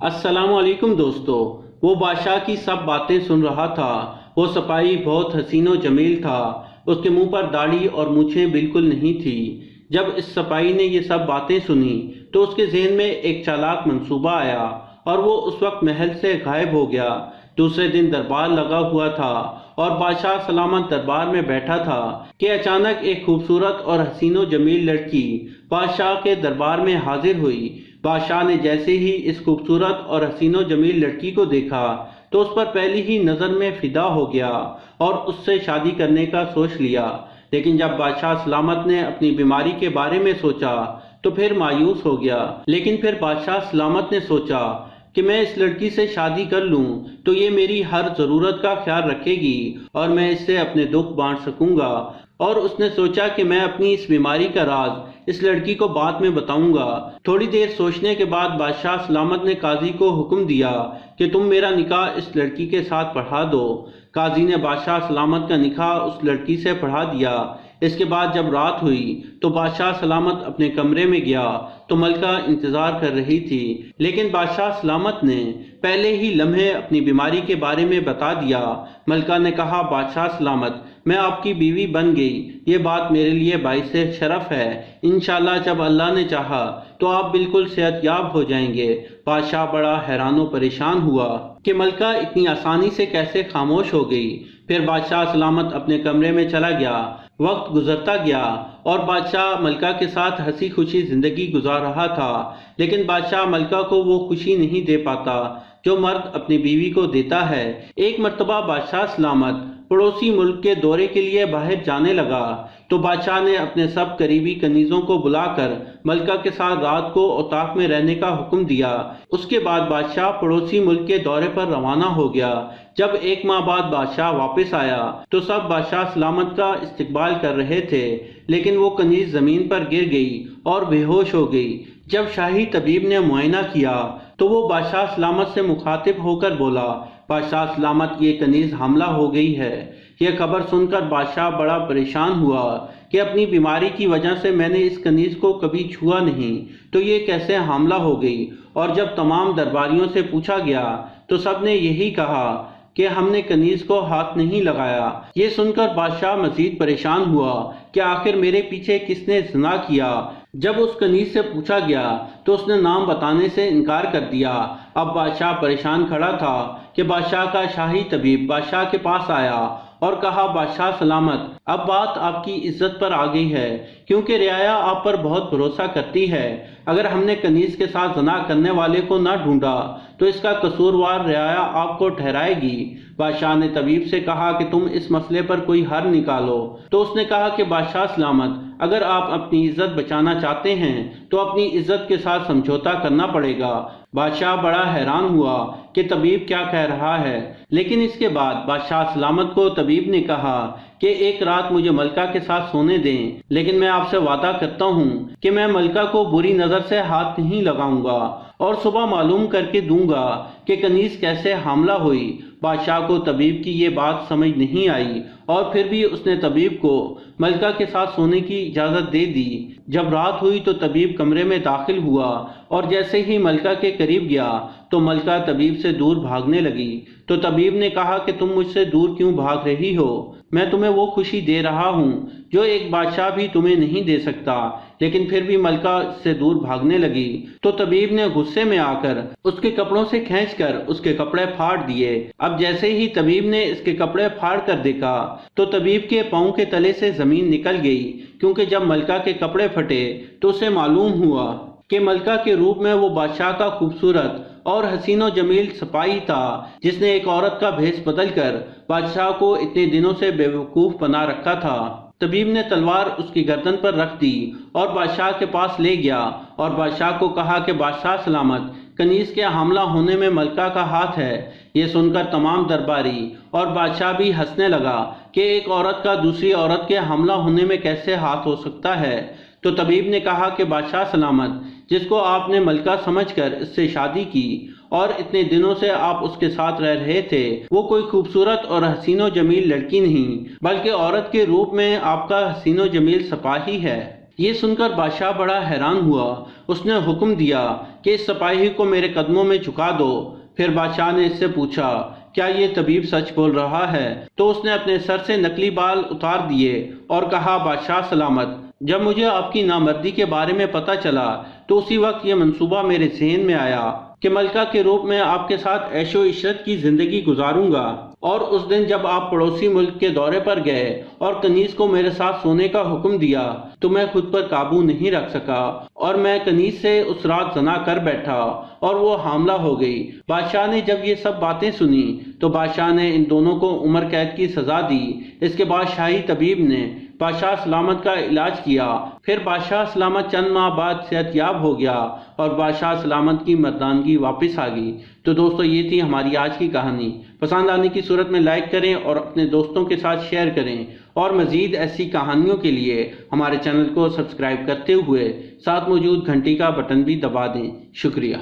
अस्सलाम वालेकुम दोस्तों। वो बादशाह की सब बातें सुन रहा था। वो सिपाही बहुत हसीनो जमील था। उसके मुंह पर दाढ़ी और मूछें बिल्कुल नहीं थी। जब इस सिपाही ने ये सब बातें सुनी तो उसके जहन में एक चालाक मंसूबा आया और वो उस वक्त महल से गायब हो गया। दूसरे दिन दरबार लगा हुआ था और बादशाह सलामत दरबार में बैठा था कि अचानक एक खूबसूरत और हसीनो जमील लड़की बादशाह के दरबार में हाजिर हुई। बादशाह ने जैसे ही इस खूबसूरत और हसीनो जमील लड़की को देखा तो उस पर पहली ही नज़र में फिदा हो गया और उससे शादी करने का सोच लिया। लेकिन जब बादशाह सलामत ने अपनी बीमारी के बारे में सोचा तो फिर मायूस हो गया। लेकिन फिर बादशाह सलामत ने सोचा कि मैं इस लड़की से शादी कर लूं तो ये मेरी हर ज़रूरत का ख्याल रखेगी और मैं इससे अपने दुख बांट सकूंगा। और उसने सोचा कि मैं अपनी इस बीमारी का राज इस लड़की को बाद में बताऊंगा। थोड़ी देर सोचने के बाद बादशाह सलामत ने काजी को हुक्म दिया कि तुम मेरा निकाह इस लड़की के साथ पढ़ा दो। काजी ने बादशाह सलामत का निकाह उस लड़की से पढ़ा दिया। इसके बाद जब रात हुई तो बादशाह सलामत अपने कमरे में गया तो मलका इंतजार कर रही थी। लेकिन बादशाह सलामत ने पहले ही लम्हे अपनी बीमारी के बारे में बता दिया। मलका ने कहा, बादशाह सलामत, मैं आपकी बीवी बन गई। ये बात मेरे लिए बाइसे शरफ है। इंशाल्लाह जब अल्लाह ने चाहा तो आप बिल्कुल सेहतयाब हो जाएंगे। बादशाह बड़ा हैरान परेशान हुआ कि मलका इतनी आसानी से कैसे खामोश हो गई। फिर बादशाह सलामत अपने कमरे में चला गया। वक्त गुजरता गया और बादशाह मलका के साथ हंसी खुशी जिंदगी गुजार रहा था। लेकिन बादशाह मलका को वो खुशी नहीं दे पाता जो मर्द अपनी बीवी को देता है। एक मर्तबा बादशाह सलामत पड़ोसी मुल्क के दौरे के लिए बाहर जाने लगा तो बादशाह ने अपने सब करीबी कनीज़ों को बुलाकर मलका के साथ रात को औताक में रहने का हुक्म दिया। उसके बाद बादशाह पड़ोसी मुल्क के दौरे पर रवाना हो गया। जब एक माह बाद बादशाह वापस आया तो सब बादशाह सलामत का इस्तकबाल कर रहे थे। लेकिन वो कनीज जमीन पर गिर गई और बेहोश हो गई। जब शाही तबीब ने मुआयना किया तो वो बादशाह सलामत से मुखातिब होकर बोला, बादशाह सलामत, ये कनीज हमला हो गई है। यह खबर सुनकर बादशाह बड़ा परेशान हुआ कि अपनी बीमारी की वजह से मैंने इस कनीज को कभी छुआ नहीं, तो ये कैसे हमला हो गई। और जब तमाम दरबारियों से पूछा गया तो सब ने यही कहा कि हमने कनीज को हाथ नहीं लगाया। ये सुनकर बादशाह मजीद परेशान हुआ कि आखिर मेरे पीछे किसने ज़िना किया। जब उस कनीज से पूछा गया तो उसने नाम बताने से इनकार कर दिया। अब बादशाह परेशान खड़ा था कि बादशाह का शाही तबीब बादशाह के पास आया और कहा, बादशाह सलामत, अब बात आपकी इज्जत पर आ गई है क्योंकि रियाया आप पर बहुत भरोसा करती है। अगर हमने कनीज के साथ ज़ना करने वाले को न ढूंढा तो इसका कसूरवार रियाया आपको ठहराएगी। बादशाह ने तबीब से कहा कि तुम इस मसले पर कोई हल निकालो। तो उसने कहा कि बादशाह सलामत, अगर आप अपनी इज्जत बचाना चाहते हैं तो अपनी इज्जत के साथ समझौता करना पड़ेगा। बादशाह बड़ा हैरान हुआ कि तबीब क्या कह रहा है। लेकिन इसके बाद बादशाह सलामत को तबीब ने कहा कि एक रात मुझे मलका के साथ सोने दें, लेकिन मैं आपसे वादा करता हूँ कि मैं मलका को बुरी नज़र से हाथ नहीं लगाऊंगा और सुबह मालूम करके दूंगा कि कनीज कैसे हमला हुई। बादशाह को तबीब की ये बात समझ नहीं आई और फिर भी उसने तबीब को मलका के साथ सोने की इजाज़त दे दी। जब रात हुई तो तबीब कमरे में दाखिल हुआ और जैसे ही मलका के करीब गया तो मलका तबीब से दूर भागने लगी। तो तबीब ने कहा कि तुम मुझसे दूर क्यों भाग रही हो? मैं तुम्हें वो खुशी दे रहा हूँ जो एक बादशाह भी तुम्हें नहीं दे सकता। लेकिन फिर भी मलका से दूर भागने लगी। तो तबीब ने गुस्से में आकर उसके कपड़ों से खींचकर उसके कपड़े फाड़ दिए। अब जैसे ही तबीब ने इसके कपड़े फाड़ कर देखा तो तबीब के पाँव के तले से जमीन निकल गई, क्योंकि जब मलका के कपड़े फटे तो उसे मालूम हुआ कि मलका के रूप में वो बादशाह का खूबसूरत और हसीनो जमील सिपाही था जिसने एक औरत का भेष बदलकर बादशाह को इतने दिनों से बेवकूफ़ बना रखा था। तबीब ने तलवार उसकी गर्दन पर रख दी और बादशाह के पास ले गया और बादशाह को कहा कि बादशाह सलामत, कनीज के हमला होने में मलका का हाथ है। ये सुनकर तमाम दरबारी और बादशाह भी हंसने लगा कि एक औरत का दूसरी औरत के हमला होने में कैसे हाथ हो सकता है। तो तबीब ने कहा कि बादशाह सलामत, जिसको आपने मलका समझकर इससे शादी की और इतने दिनों से आप उसके साथ रह रहे थे, वो कोई खूबसूरत और हसीनो जमील लड़की नहीं बल्कि औरत के रूप में आपका हसीनो जमील सिपाही है। یہ سن کر بادشاہ بڑا حیران ہوا۔ اس نے حکم دیا کہ اس سپاہی کو میرے قدموں میں جھکا دو۔ پھر بادشاہ نے اس سے پوچھا کیا یہ طبیب سچ بول رہا ہے؟ تو اس نے اپنے سر سے نکلی بال اتار دیے اور کہا بادشاہ سلامت، جب مجھے آپ کی نامردی کے بارے میں پتہ چلا تو اسی وقت یہ منصوبہ میرے ذہن میں آیا کہ ملکہ کے روپ میں آپ کے ساتھ عیش و عشرت کی زندگی گزاروں گا۔ اور اس دن جب آپ پڑوسی ملک کے دورے پر گئے اور کنیز کو میرے ساتھ سونے کا حکم دیا تو میں خود پر قابو نہیں رکھ سکا اور میں کنیز سے اس رات زنا کر بیٹھا اور وہ حاملہ ہو گئی۔ بادشاہ نے جب یہ سب باتیں سنی تو بادشاہ نے ان دونوں کو عمر قید کی سزا دی۔ اس کے بعد شاہی طبیب نے بادشاہ سلامت کا علاج کیا۔ پھر بادشاہ سلامت چند ماہ بعد صحت یاب ہو گیا اور بادشاہ سلامت کی مردانگی واپس آ گئی۔ تو دوستو یہ تھی ہماری آج کی کہانی۔ پسند آنے کی صورت میں لائک کریں اور اپنے دوستوں کے ساتھ شیئر کریں، اور مزید ایسی کہانیوں کے لیے ہمارے چینل کو سبسکرائب کرتے ہوئے ساتھ موجود گھنٹی کا بٹن بھی دبا دیں۔ شکریہ۔